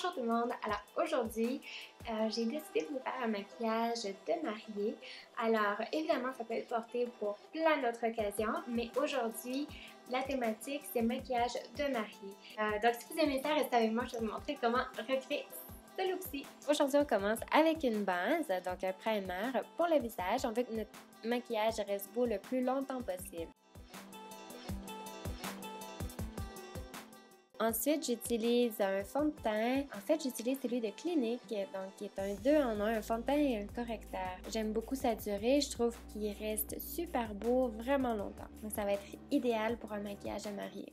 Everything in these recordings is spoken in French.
Bonjour tout le monde! Alors aujourd'hui, j'ai décidé de vous faire un maquillage de mariée. Alors évidemment, ça peut être porté pour plein d'autres occasions, mais aujourd'hui, la thématique c'est maquillage de mariée. Donc si vous aimez ça, restez avec moi, je vais vous montrer comment recréer ce look-ci. Aujourd'hui, on commence avec une base, donc un primer pour le visage. On veut que notre maquillage reste beau le plus longtemps possible. Ensuite, j'utilise un fond de teint. En fait, j'utilise celui de Clinique, donc qui est un 2 en 1, un fond de teint et un correcteur. J'aime beaucoup sa durée, je trouve qu'il reste super beau vraiment longtemps. Donc ça va être idéal pour un maquillage de mariée.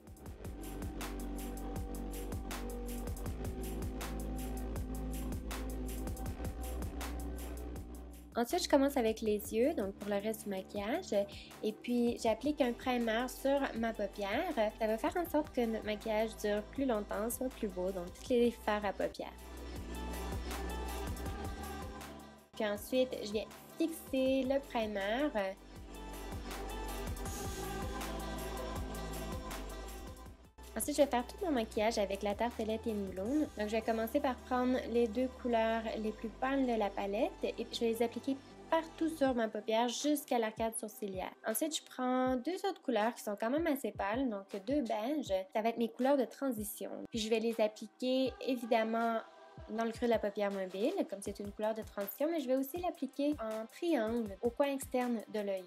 Ensuite, je commence avec les yeux, donc pour le reste du maquillage. Et puis, j'applique un primer sur ma paupière. Ça va faire en sorte que notre maquillage dure plus longtemps, soit plus beau, donc tous les fards à paupières. Puis ensuite, je viens fixer le primer. Ensuite, je vais faire tout mon maquillage avec la Tartelette In Bloom. Donc, je vais commencer par prendre les deux couleurs les plus pâles de la palette et puis je vais les appliquer partout sur ma paupière jusqu'à l'arcade sourcilière. Ensuite, je prends deux autres couleurs qui sont quand même assez pâles, donc deux beiges. Ça va être mes couleurs de transition. Puis, je vais les appliquer évidemment dans le creux de la paupière mobile, comme c'est une couleur de transition, mais je vais aussi l'appliquer en triangle au coin externe de l'œil.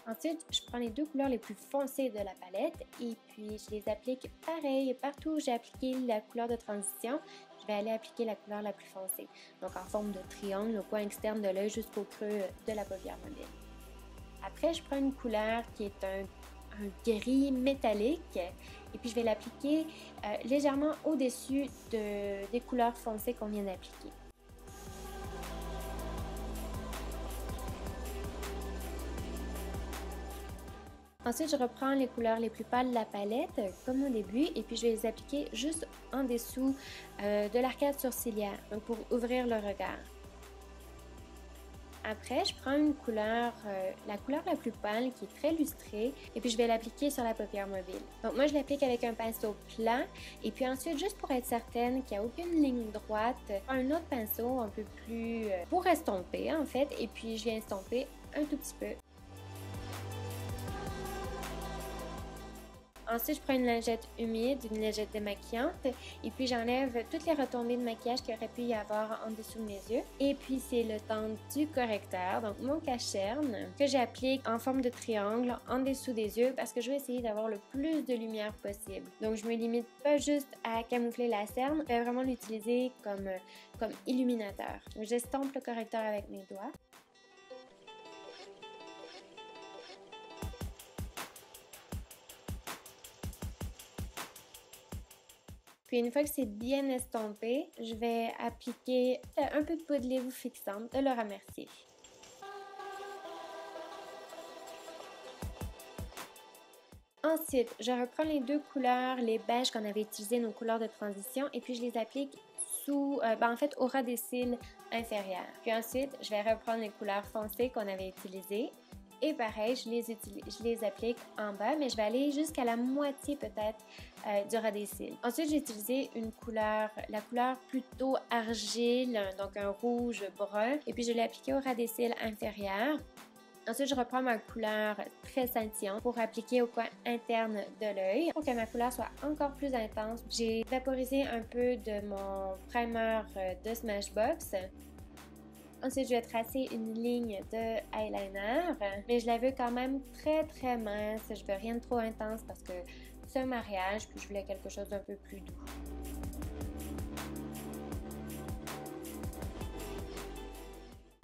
Ensuite, je prends les deux couleurs les plus foncées de la palette et puis je les applique pareil. Partout où j'ai appliqué la couleur de transition, je vais aller appliquer la couleur la plus foncée. Donc en forme de triangle au coin externe de l'œil jusqu'au creux de la paupière mobile. Après, je prends une couleur qui est un gris métallique et puis je vais l'appliquer légèrement au-dessus des couleurs foncées qu'on vient d'appliquer. Ensuite, je reprends les couleurs les plus pâles de la palette, comme au début, et puis je vais les appliquer juste en dessous de l'arcade sourcilière, donc pour ouvrir le regard. Après, je prends une couleur, la couleur la plus pâle qui est très lustrée et puis je vais l'appliquer sur la paupière mobile. Donc moi, je l'applique avec un pinceau plat et puis ensuite, juste pour être certaine qu'il n'y a aucune ligne droite, je prends un autre pinceau un peu plus pour estomper en fait et puis je viens estomper un tout petit peu. Ensuite, je prends une lingette humide, une lingette démaquillante et puis j'enlève toutes les retombées de maquillage qu'il aurait pu y avoir en dessous de mes yeux. Et puis, c'est le temps du correcteur, donc mon cache-cerne que j'applique en forme de triangle en dessous des yeux parce que je vais essayer d'avoir le plus de lumière possible. Donc, je me limite pas juste à camoufler la cerne, je vais vraiment l'utiliser comme illuminateur. J'estompe le correcteur avec mes doigts. Puis une fois que c'est bien estompé, je vais appliquer un peu de poudre lait fixante de Laura Mercier. Ensuite, je reprends les deux couleurs, les beiges qu'on avait utilisées, nos couleurs de transition, et puis je les applique en fait au ras des cils inférieurs. Puis ensuite, je vais reprendre les couleurs foncées qu'on avait utilisées. Et pareil, je les applique en bas, mais je vais aller jusqu'à la moitié peut-être du ras des cils. Ensuite, j'ai utilisé la couleur plutôt argile, donc un rouge brun. Et puis, je l'ai appliqué au ras des cils inférieur. Ensuite, je reprends ma couleur très scintillante pour appliquer au coin interne de l'œil. Pour que ma couleur soit encore plus intense, j'ai vaporisé un peu de mon primer de Smashbox. Ensuite, je vais tracer une ligne de eyeliner, mais je la veux quand même très très mince. Je veux rien de trop intense parce que c'est un mariage, puis je voulais quelque chose d'un peu plus doux.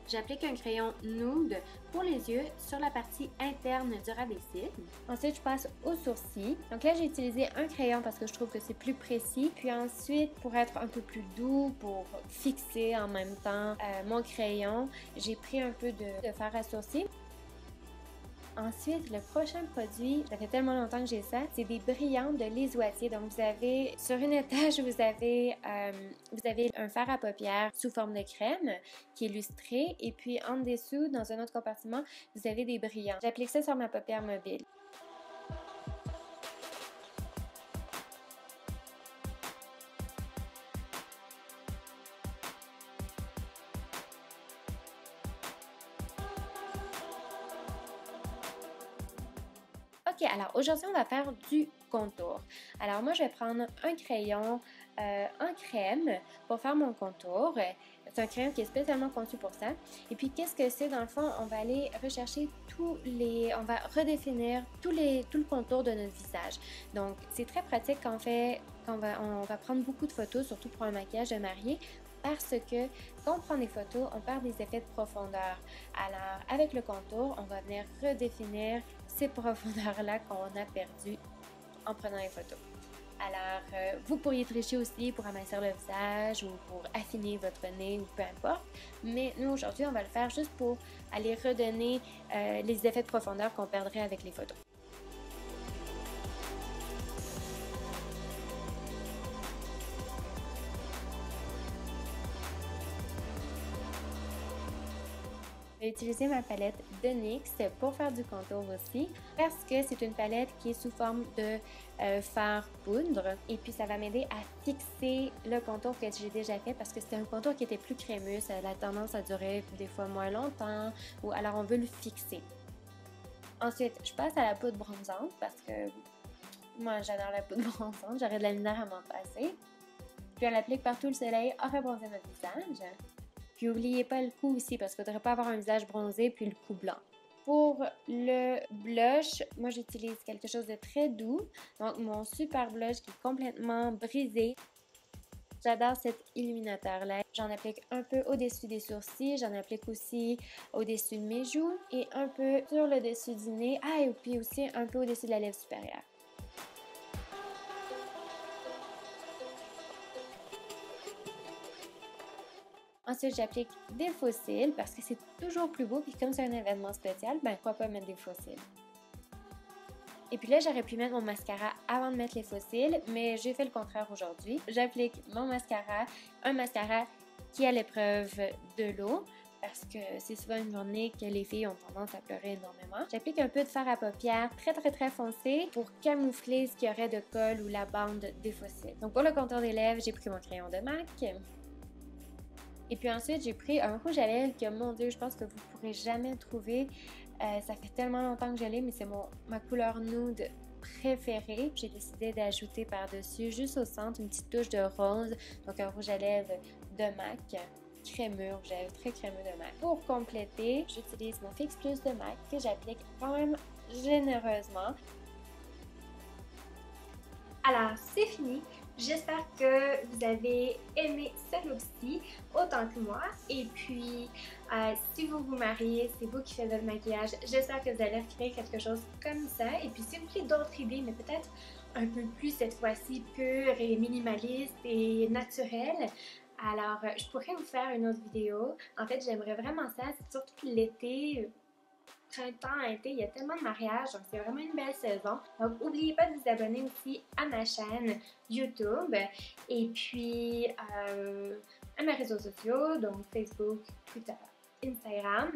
J'applique un crayon nude pour les yeux sur la partie interne du ras des cils. Ensuite, je passe aux sourcils. Donc là, j'ai utilisé un crayon parce que je trouve que c'est plus précis. Puis ensuite, pour être un peu plus doux, pour fixer en même temps mon crayon, j'ai pris un peu de fard à sourcils. Ensuite, le prochain produit, ça fait tellement longtemps que j'ai ça, c'est des brillants de Les Oitiers. Donc, vous avez, sur une étage, vous avez un fard à paupières sous forme de crème qui est lustré. Et puis, en dessous, dans un autre compartiment, vous avez des brillants. J'applique ça sur ma paupière mobile. Ok, alors aujourd'hui, on va faire du contour. Alors moi, je vais prendre un crayon en crème pour faire mon contour. C'est un crayon qui est spécialement conçu pour ça. Et puis, qu'est-ce que c'est? Dans le fond, on va aller rechercher on va redéfinir tout le contour de notre visage. Donc, c'est très pratique on va prendre beaucoup de photos, surtout pour un maquillage de mariée, parce que quand on prend des photos, on perd des effets de profondeur. Alors, avec le contour, on va venir redéfinir ces profondeurs-là qu'on a perdues en prenant les photos. Alors, vous pourriez tricher aussi pour amincir le visage ou pour affiner votre nez ou peu importe. Mais nous, aujourd'hui, on va le faire juste pour aller redonner les effets de profondeur qu'on perdrait avec les photos. Je vais utiliser ma palette de NYX pour faire du contour aussi parce que c'est une palette qui est sous forme de fard poudre et puis ça va m'aider à fixer le contour que j'ai déjà fait parce que c'était un contour qui était plus crémeux, ça a la tendance à durer des fois moins longtemps ou alors on veut le fixer. Ensuite, je passe à la poudre bronzante parce que moi j'adore la poudre bronzante, j'aurais de la misère à m'en passer. Puis on l'applique partout le soleil à rebronzer notre visage. Puis n'oubliez pas le cou aussi parce qu'il ne faudrait pas avoir un visage bronzé puis le cou blanc. Pour le blush, moi j'utilise quelque chose de très doux. Donc mon super blush qui est complètement brisé. J'adore cet illuminateur-là. J'en applique un peu au-dessus des sourcils, j'en applique aussi au-dessus de mes joues et un peu sur le dessus du nez. Ah, et puis aussi un peu au-dessus de la lèvre supérieure. Ensuite, j'applique des faux cils parce que c'est toujours plus beau. Puis comme c'est un événement spécial, ben pourquoi pas mettre des faux cils. Et puis là, j'aurais pu mettre mon mascara avant de mettre les faux cils, mais j'ai fait le contraire aujourd'hui. J'applique mon mascara, un mascara qui est à l'épreuve de l'eau, parce que c'est souvent une journée que les filles ont tendance à pleurer énormément. J'applique un peu de fard à paupières très foncé pour camoufler ce qu'il y aurait de colle ou la bande des faux cils. Donc pour le contour des lèvres, j'ai pris mon crayon de MAC. Et puis ensuite, j'ai pris un rouge à lèvres que, mon Dieu, je pense que vous ne pourrez jamais trouver. Ça fait tellement longtemps que je l'ai, mais c'est ma couleur nude préférée. J'ai décidé d'ajouter par-dessus, juste au centre, une petite touche de rose. Donc un rouge à lèvres de MAC, crémeux, rouge à lèvres très crémeux de MAC. Pour compléter, j'utilise mon Fix Plus de MAC que j'applique quand même généreusement. Alors, c'est fini. J'espère que vous avez aimé ce look-ci autant que moi. Et puis, si vous vous mariez, c'est vous qui faites votre maquillage, j'espère que vous allez recréer quelque chose comme ça. Et puis, si vous voulez d'autres idées, mais peut-être un peu plus cette fois-ci pure et minimaliste et naturelle, alors je pourrais vous faire une autre vidéo. En fait, j'aimerais vraiment ça, surtout l'été. Printemps, été, il y a tellement de mariages, donc c'est vraiment une belle saison. Donc, n'oubliez pas de vous abonner aussi à ma chaîne YouTube et puis à mes réseaux sociaux, donc Facebook, Twitter, Instagram.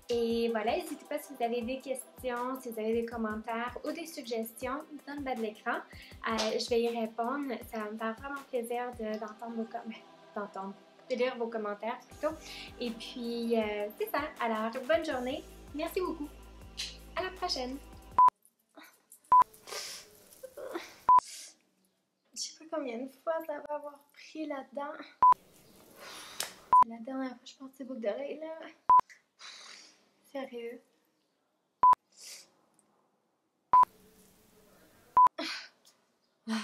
Et voilà, n'hésitez pas si vous avez des questions, si vous avez des commentaires ou des suggestions dans le bas de l'écran. Je vais y répondre. Ça va me faire vraiment plaisir de lire vos commentaires plutôt. Et puis, c'est ça. Alors, bonne journée. Merci beaucoup. À la prochaine. Je sais pas combien de fois ça va avoir pris là-dedans. C'est la dernière fois que je porte ces boucles d'oreilles là. Sérieux. Ah.